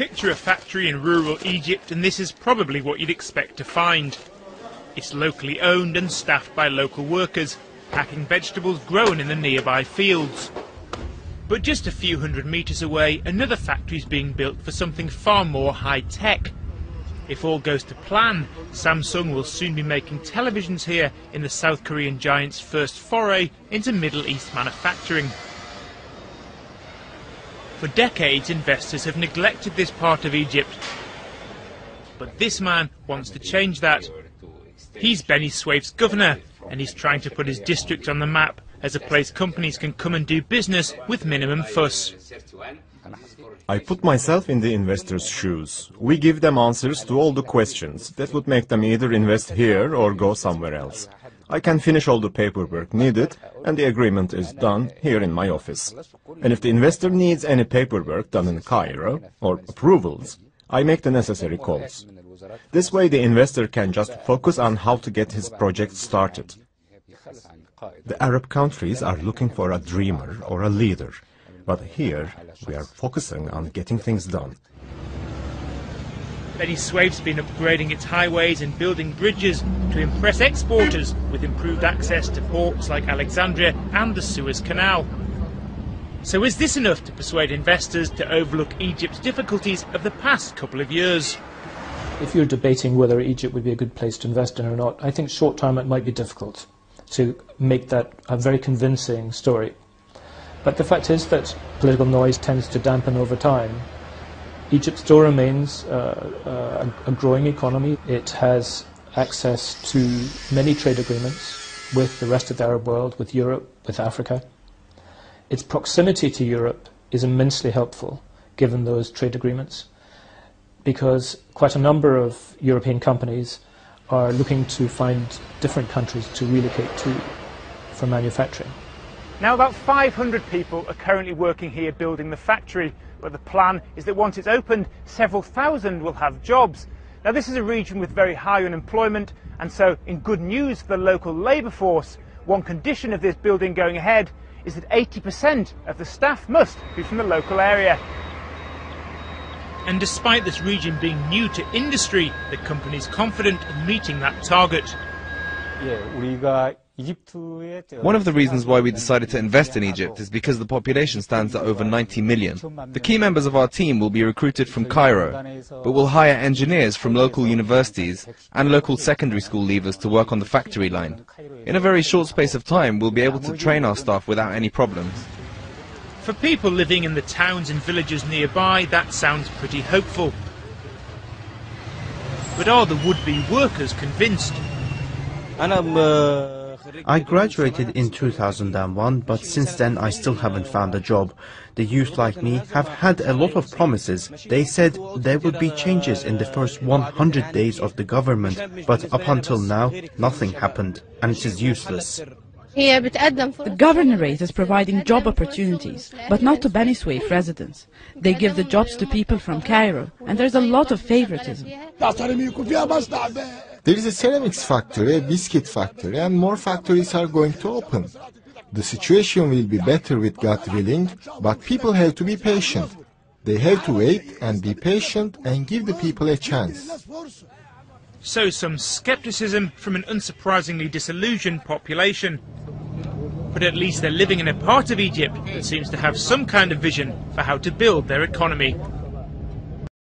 Picture a factory in rural Egypt and this is probably what you'd expect to find. It's locally owned and staffed by local workers, packing vegetables grown in the nearby fields. But just a few hundred metres away, another factory is being built for something far more high-tech. If all goes to plan, Samsung will soon be making televisions here in the South Korean giant's first foray into Middle East manufacturing. For decades, investors have neglected this part of Egypt. But this man wants to change that. He's Beni Suef's governor, and he's trying to put his district on the map as a place companies can come and do business with minimum fuss. I put myself in the investors' shoes. We give them answers to all the questions that would make them either invest here or go somewhere else. I can finish all the paperwork needed and the agreement is done here in my office. And if the investor needs any paperwork done in Cairo or approvals, I make the necessary calls. This way the investor can just focus on how to get his project started. The Arab countries are looking for a dreamer or a leader, but here we are focusing on getting things done. Beni Suef's been upgrading its highways and building bridges to impress exporters with improved access to ports like Alexandria and the Suez Canal. So is this enough to persuade investors to overlook Egypt's difficulties of the past couple of years? If you're debating whether Egypt would be a good place to invest in or not, I think short term it might be difficult to make that a very convincing story. But the fact is that political noise tends to dampen over time. Egypt still remains a growing economy. It has access to many trade agreements with the rest of the Arab world, with Europe, with Africa. Its proximity to Europe is immensely helpful, given those trade agreements, because quite a number of European companies are looking to find different countries to relocate to for manufacturing. Now about 500 people are currently working here building the factory, but the plan is that once it's opened, several thousand will have jobs. Now this is a region with very high unemployment, and so in good news for the local labour force, one condition of this building going ahead is that 80% of the staff must be from the local area. And despite this region being new to industry, the company is confident in meeting that target. One of the reasons why we decided to invest in Egypt is because the population stands at over 90 million. The key members of our team will be recruited from Cairo, but we'll hire engineers from local universities and local secondary school leavers to work on the factory line. In a very short space of time, we'll be able to train our staff without any problems. For people living in the towns and villages nearby, that sounds pretty hopeful. But are the would-be workers convinced? I graduated in 2001, but since then I still haven't found a job. The youth like me have had a lot of promises. They said there would be changes in the first 100 days of the government, but up until now, nothing happened, and it is useless. The governorate is providing job opportunities, but not to Beni Suef residents. They give the jobs to people from Cairo, and there's a lot of favoritism. There is a ceramics factory, a biscuit factory, and more factories are going to open. The situation will be better with God willing, but people have to be patient. They have to wait and be patient and give the people a chance. So some scepticism from an unsurprisingly disillusioned population. But at least they're living in a part of Egypt that seems to have some kind of vision for how to build their economy.